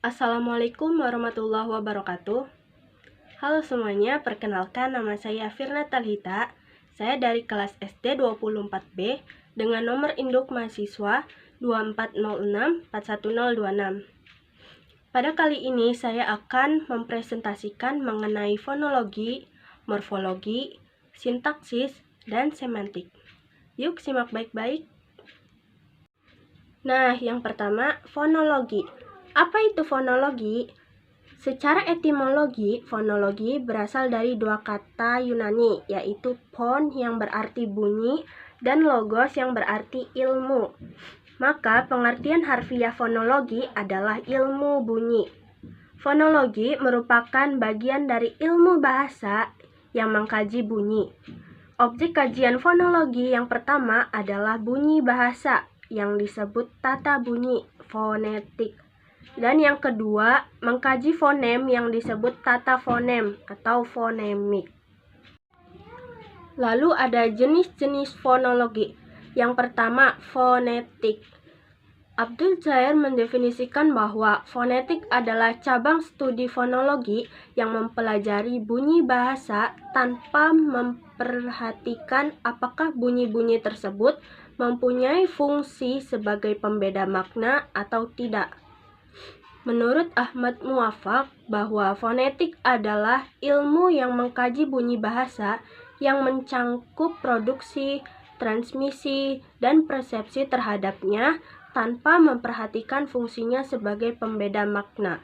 Assalamualaikum warahmatullahi wabarakatuh. Halo semuanya, perkenalkan nama saya Firna Talhita. Saya dari kelas SD 24B dengan nomor induk mahasiswa 2406-41026. Pada kali ini saya akan mempresentasikan mengenai fonologi, morfologi, sintaksis, dan semantik. Yuk simak baik-baik. Nah, yang pertama, fonologi. Apa itu fonologi? Secara etimologi, fonologi berasal dari dua kata Yunani, yaitu phon yang berarti bunyi dan logos yang berarti ilmu. Maka pengertian harfiah fonologi adalah ilmu bunyi. Fonologi merupakan bagian dari ilmu bahasa yang mengkaji bunyi. Objek kajian fonologi yang pertama adalah bunyi bahasa yang disebut tata bunyi fonetik. Dan yang kedua, mengkaji fonem yang disebut tata fonem atau fonemik. Lalu ada jenis-jenis fonologi. Yang pertama, fonetik. Abdul Jair mendefinisikan bahwa fonetik adalah cabang studi fonologi yang mempelajari bunyi bahasa tanpa memperhatikan apakah bunyi-bunyi tersebut mempunyai fungsi sebagai pembeda makna atau tidak. Menurut Ahmad Muwafaq, bahwa fonetik adalah ilmu yang mengkaji bunyi bahasa yang mencangkup produksi, transmisi, dan persepsi terhadapnya tanpa memperhatikan fungsinya sebagai pembeda makna.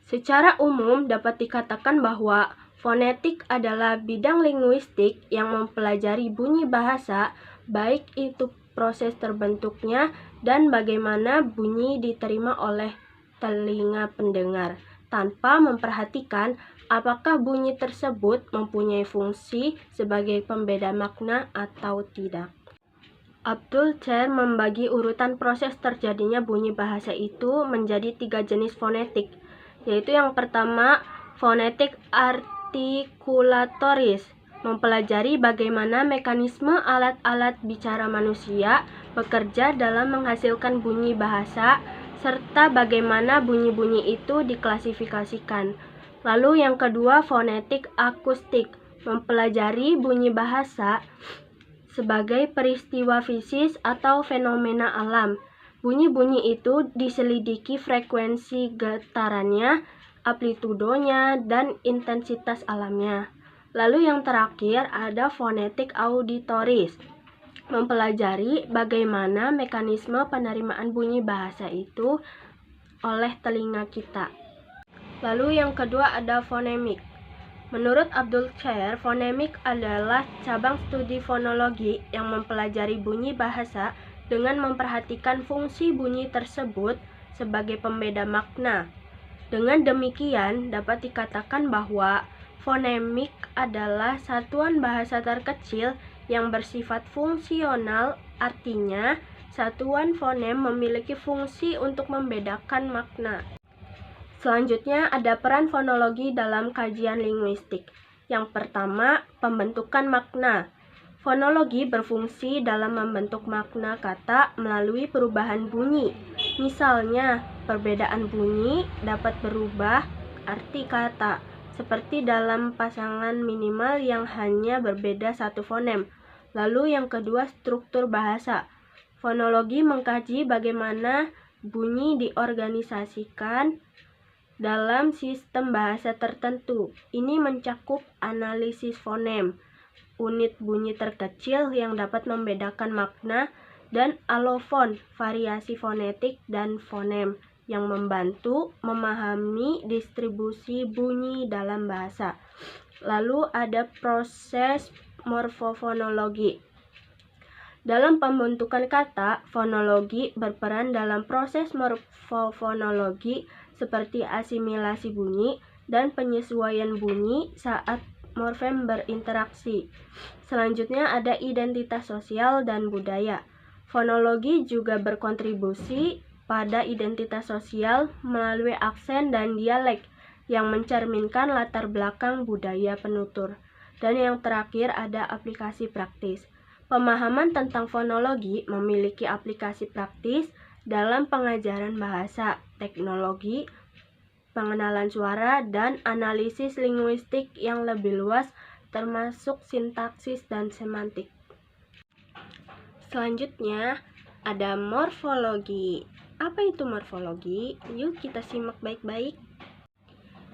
Secara umum dapat dikatakan bahwa fonetik adalah bidang linguistik yang mempelajari bunyi bahasa, baik itu proses terbentuknya dan bagaimana bunyi diterima oleh telinga pendengar, tanpa memperhatikan apakah bunyi tersebut mempunyai fungsi sebagai pembeda makna atau tidak. Abdul Jair membagi urutan proses terjadinya bunyi bahasa itu menjadi 3 jenis fonetik, yaitu yang pertama, fonetik artikulatoris, mempelajari bagaimana mekanisme alat-alat bicara manusia bekerja dalam menghasilkan bunyi bahasa, serta bagaimana bunyi-bunyi itu diklasifikasikan. Lalu yang kedua, fonetik akustik, mempelajari bunyi bahasa sebagai peristiwa fisis atau fenomena alam. Bunyi-bunyi itu diselidiki frekuensi getarannya, amplitudonya, dan intensitas alamnya. Lalu yang terakhir ada fonetik auditoris, mempelajari bagaimana mekanisme penerimaan bunyi bahasa itu oleh telinga kita. Lalu yang kedua ada fonemik. Menurut Abdul Jair, fonemik adalah cabang studi fonologi yang mempelajari bunyi bahasa dengan memperhatikan fungsi bunyi tersebut sebagai pembeda makna. Dengan demikian, dapat dikatakan bahwa fonemik adalah satuan bahasa terkecil yang bersifat fungsional, artinya satuan fonem memiliki fungsi untuk membedakan makna. Selanjutnya ada peran fonologi dalam kajian linguistik. Yang pertama, pembentukan makna. Fonologi berfungsi dalam membentuk makna kata melalui perubahan bunyi. Misalnya, perbedaan bunyi dapat berubah arti kata, seperti dalam pasangan minimal yang hanya berbeda satu fonem. Lalu yang kedua, struktur bahasa. Fonologi mengkaji bagaimana bunyi diorganisasikan dalam sistem bahasa tertentu. Ini mencakup analisis fonem, unit bunyi terkecil yang dapat membedakan makna, dan alofon, variasi fonetik dan fonem yang membantu memahami distribusi bunyi dalam bahasa. Lalu ada proses morfofonologi. Dalam pembentukan kata, fonologi berperan dalam proses morfofonologi seperti asimilasi bunyi dan penyesuaian bunyi saat morfem berinteraksi. Selanjutnya ada identitas sosial dan budaya. Fonologi juga berkontribusi pada identitas sosial melalui aksen dan dialek yang mencerminkan latar belakang budaya penutur. Dan yang terakhir ada aplikasi praktis. Pemahaman tentang fonologi memiliki aplikasi praktis dalam pengajaran bahasa, teknologi, pengenalan suara, dan analisis linguistik yang lebih luas termasuk sintaksis dan semantik. Selanjutnya, ada morfologi. Apa itu morfologi? Yuk kita simak baik-baik.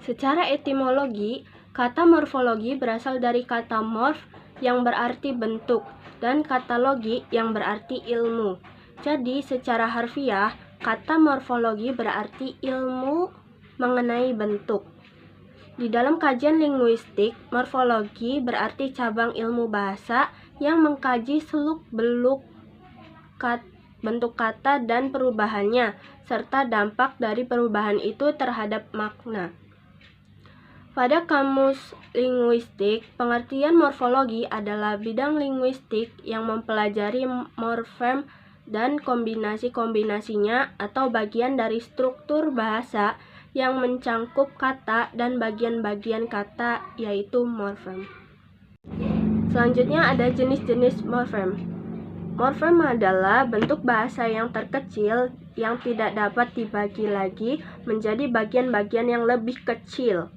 Secara etimologi, kata morfologi berasal dari kata morf yang berarti bentuk dan kata logi yang berarti ilmu. Jadi, secara harfiah, kata morfologi berarti ilmu mengenai bentuk. Di dalam kajian linguistik, morfologi berarti cabang ilmu bahasa yang mengkaji seluk-beluk bentuk kata dan perubahannya, serta dampak dari perubahan itu terhadap makna. Pada kamus linguistik, pengertian morfologi adalah bidang linguistik yang mempelajari morfem dan kombinasi-kombinasinya atau bagian dari struktur bahasa yang mencangkup kata dan bagian-bagian kata, yaitu morfem. Selanjutnya ada jenis-jenis morfem. Morfem adalah bentuk bahasa yang terkecil yang tidak dapat dibagi lagi menjadi bagian-bagian yang lebih kecil.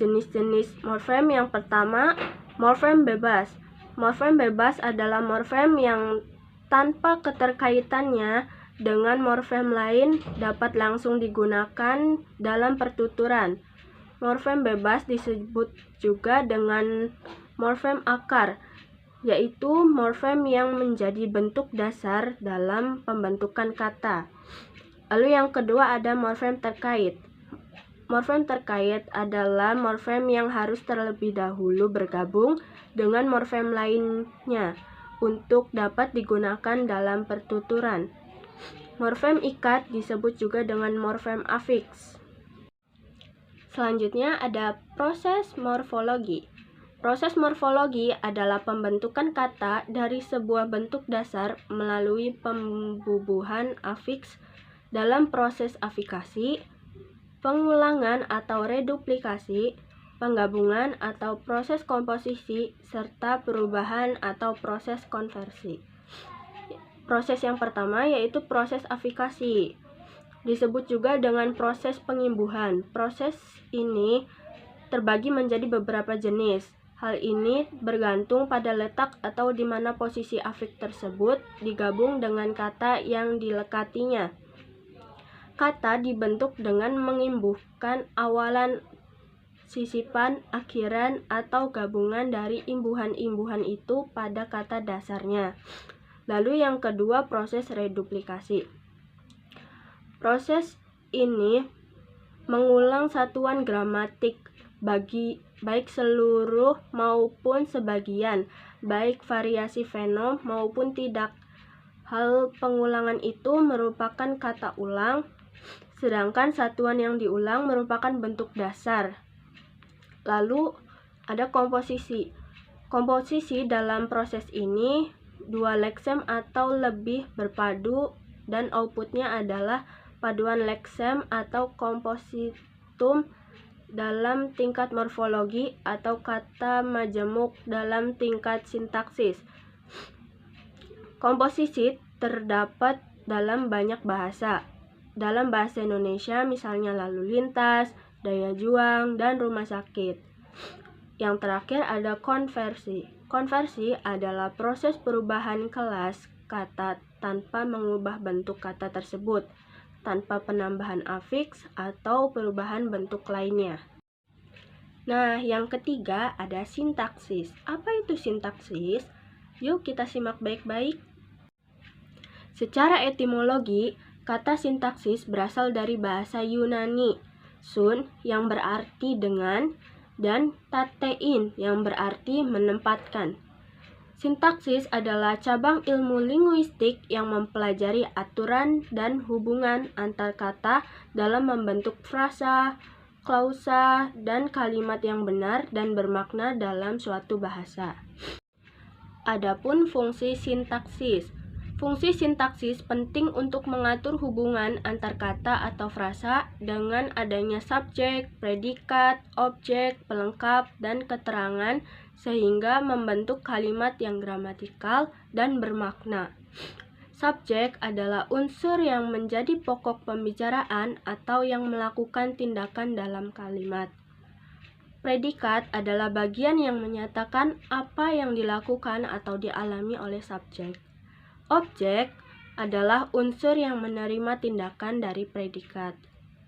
Jenis-jenis morfem yang pertama, morfem bebas. Morfem bebas adalah morfem yang tanpa keterkaitannya dengan morfem lain dapat langsung digunakan dalam pertuturan. Morfem bebas disebut juga dengan morfem akar, yaitu morfem yang menjadi bentuk dasar dalam pembentukan kata. Lalu yang kedua ada morfem terkait. Morfem terkait adalah morfem yang harus terlebih dahulu bergabung dengan morfem lainnya untuk dapat digunakan dalam pertuturan. Morfem ikat disebut juga dengan morfem afiks. Selanjutnya ada proses morfologi. Proses morfologi adalah pembentukan kata dari sebuah bentuk dasar melalui pembubuhan afiks dalam proses afikasi, pengulangan atau reduplikasi, penggabungan atau proses komposisi, serta perubahan atau proses konversi. Proses yang pertama yaitu proses afikasi. Disebut juga dengan proses pengimbuhan. Proses ini terbagi menjadi beberapa jenis. Hal ini bergantung pada letak atau di mana posisi afik tersebut digabung dengan kata yang dilekatinya. Kata dibentuk dengan mengimbuhkan awalan, sisipan, akhiran, atau gabungan dari imbuhan-imbuhan itu pada kata dasarnya. Lalu yang kedua, proses reduplikasi. Proses ini mengulang satuan gramatik baik seluruh maupun sebagian, baik variasi fenom maupun tidak. Hal pengulangan itu merupakan kata ulang, sedangkan satuan yang diulang merupakan bentuk dasar. Lalu ada komposisi. Komposisi dalam proses ini dua leksem atau lebih berpadu dan outputnya adalah paduan leksem atau kompositum dalam tingkat morfologi atau kata majemuk dalam tingkat sintaksis. Komposisi terdapat dalam banyak bahasa. Dalam bahasa Indonesia misalnya lalu lintas, daya juang, dan rumah sakit. Yang terakhir ada konversi. Konversi adalah proses perubahan kelas kata tanpa mengubah bentuk kata tersebut, tanpa penambahan afiks atau perubahan bentuk lainnya. Nah, yang ketiga ada sintaksis. Apa itu sintaksis? Yuk kita simak baik-baik. Secara etimologi, kata sintaksis berasal dari bahasa Yunani, sun yang berarti dengan, dan tatein yang berarti menempatkan. Sintaksis adalah cabang ilmu linguistik yang mempelajari aturan dan hubungan antar kata dalam membentuk frasa, klausa, dan kalimat yang benar dan bermakna dalam suatu bahasa. Adapun fungsi sintaksis. Fungsi sintaksis penting untuk mengatur hubungan antar kata atau frasa dengan adanya subjek, predikat, objek, pelengkap, dan keterangan sehingga membentuk kalimat yang gramatikal dan bermakna. Subjek adalah unsur yang menjadi pokok pembicaraan atau yang melakukan tindakan dalam kalimat. Predikat adalah bagian yang menyatakan apa yang dilakukan atau dialami oleh subjek. Objek adalah unsur yang menerima tindakan dari predikat.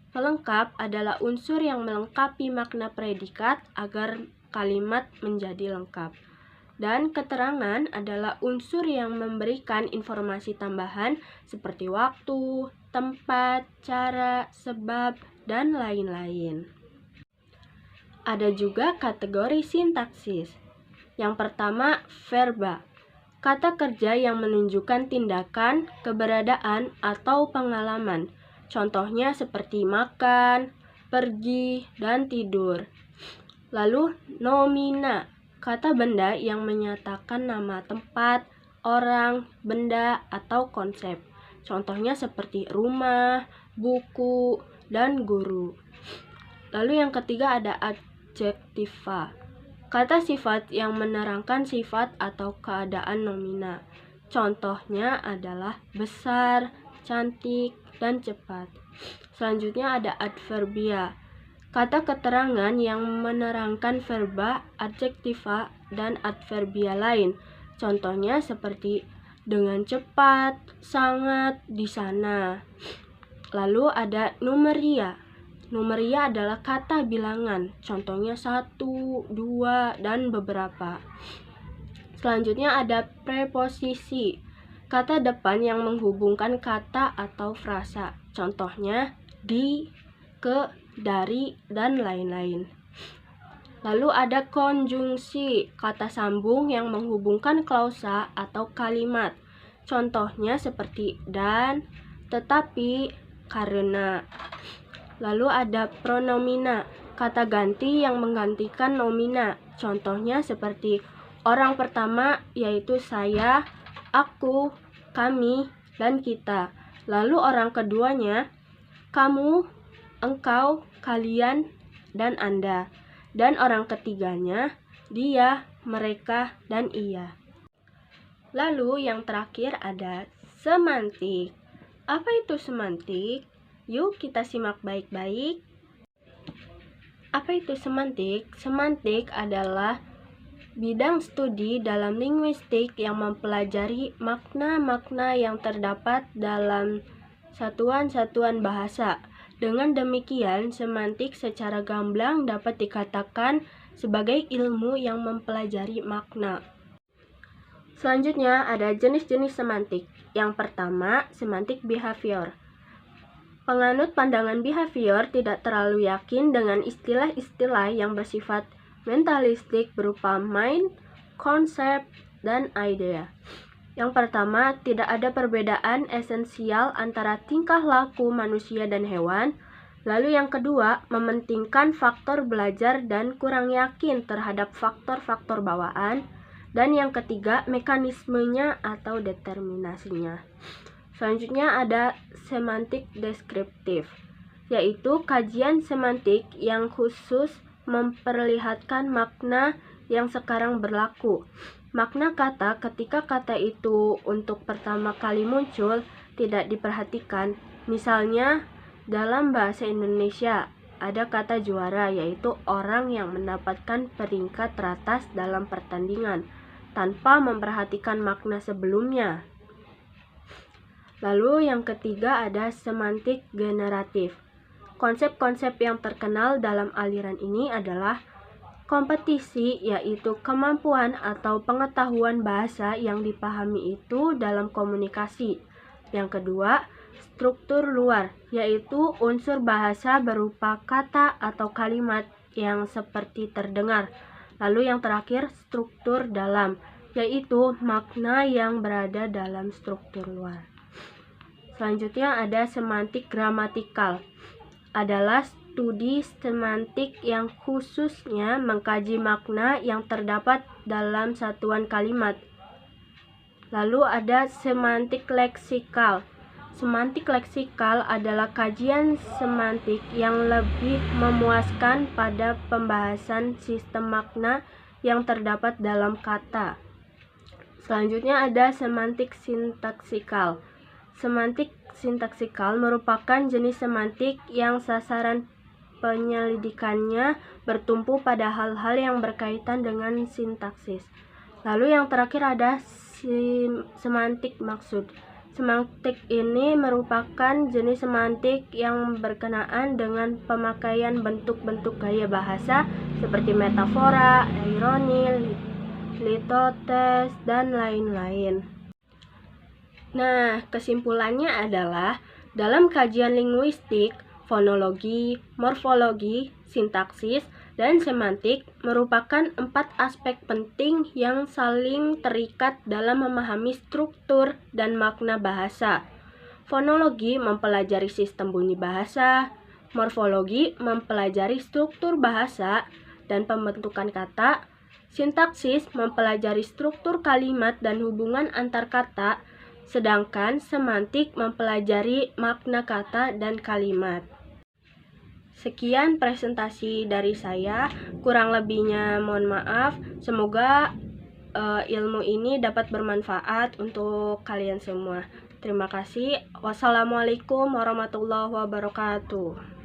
Pelengkap adalah unsur yang melengkapi makna predikat agar kalimat menjadi lengkap. Dan keterangan adalah unsur yang memberikan informasi tambahan seperti waktu, tempat, cara, sebab, dan lain-lain. Ada juga kategori sintaksis. Yang pertama, verba. Kata kerja yang menunjukkan tindakan, keberadaan, atau pengalaman. Contohnya seperti makan, pergi, dan tidur. Lalu, nomina. Kata benda yang menyatakan nama tempat, orang, benda, atau konsep. Contohnya seperti rumah, buku, dan guru. Lalu yang ketiga ada adjektiva. Kata sifat yang menerangkan sifat atau keadaan nomina. Contohnya adalah besar, cantik, dan cepat. Selanjutnya ada adverbia. Kata keterangan yang menerangkan verba, adjektiva, dan adverbia lain. Contohnya seperti dengan cepat, sangat, di sana. Lalu ada numeria. Numeria adalah kata bilangan. Contohnya 1, 2, dan beberapa. Selanjutnya ada preposisi. Kata depan yang menghubungkan kata atau frasa. Contohnya di, ke, dari, dan lain-lain. Lalu ada konjungsi, kata sambung yang menghubungkan klausa atau kalimat. Contohnya seperti dan, tetapi, karena. Lalu ada pronomina, kata ganti yang menggantikan nomina. Contohnya seperti orang pertama yaitu saya, aku, kami, dan kita. Lalu orang keduanya kamu, engkau, kalian, dan Anda. Dan orang ketiganya dia, mereka, dan ia. Lalu yang terakhir ada semantik. Apa itu semantik? Yuk kita simak baik-baik. Apa itu semantik? Semantik adalah bidang studi dalam linguistik yang mempelajari makna-makna yang terdapat dalam satuan-satuan bahasa. Dengan demikian, semantik secara gamblang dapat dikatakan sebagai ilmu yang mempelajari makna. Selanjutnya ada jenis-jenis semantik. Yang pertama, semantik behavior. Penganut pandangan behavior tidak terlalu yakin dengan istilah-istilah yang bersifat mentalistik berupa mind, konsep, dan idea. Yang pertama, tidak ada perbedaan esensial antara tingkah laku manusia dan hewan. Lalu yang kedua, mementingkan faktor belajar dan kurang yakin terhadap faktor-faktor bawaan. Dan yang ketiga, mekanismenya atau determinasinya. Selanjutnya ada semantik deskriptif, yaitu kajian semantik yang khusus memperlihatkan makna yang sekarang berlaku. Makna kata ketika kata itu untuk pertama kali muncul tidak diperhatikan. Misalnya dalam bahasa Indonesia ada kata juara, yaitu orang yang mendapatkan peringkat teratas dalam pertandingan tanpa memperhatikan makna sebelumnya. Lalu yang ketiga ada semantik generatif. Konsep-konsep yang terkenal dalam aliran ini adalah kompetisi, yaitu kemampuan atau pengetahuan bahasa yang dipahami itu dalam komunikasi. Yang kedua, struktur luar, yaitu unsur bahasa berupa kata atau kalimat yang seperti terdengar. Lalu yang terakhir, struktur dalam, yaitu makna yang berada dalam struktur luar. Selanjutnya ada semantik gramatikal. Adalah studi semantik yang khususnya mengkaji makna yang terdapat dalam satuan kalimat. Lalu ada semantik leksikal. Semantik leksikal adalah kajian semantik yang lebih memuaskan pada pembahasan sistem makna yang terdapat dalam kata. Selanjutnya ada semantik sintaksikal. Semantik sintaksikal merupakan jenis semantik yang sasaran penyelidikannya bertumpu pada hal-hal yang berkaitan dengan sintaksis. Lalu yang terakhir ada semantik maksud. Semantik ini merupakan jenis semantik yang berkenaan dengan pemakaian bentuk-bentuk gaya bahasa seperti metafora, ironi, litotes, dan lain-lain. Nah, kesimpulannya adalah dalam kajian linguistik, fonologi, morfologi, sintaksis, dan semantik merupakan 4 aspek penting yang saling terikat dalam memahami struktur dan makna bahasa. Fonologi mempelajari sistem bunyi bahasa, morfologi mempelajari struktur bahasa dan pembentukan kata, sintaksis mempelajari struktur kalimat dan hubungan antar kata, sedangkan semantik mempelajari makna kata dan kalimat. Sekian presentasi dari saya, kurang lebihnya mohon maaf. Semoga ilmu ini dapat bermanfaat untuk kalian semua. Terima kasih. Wassalamualaikum warahmatullahi wabarakatuh.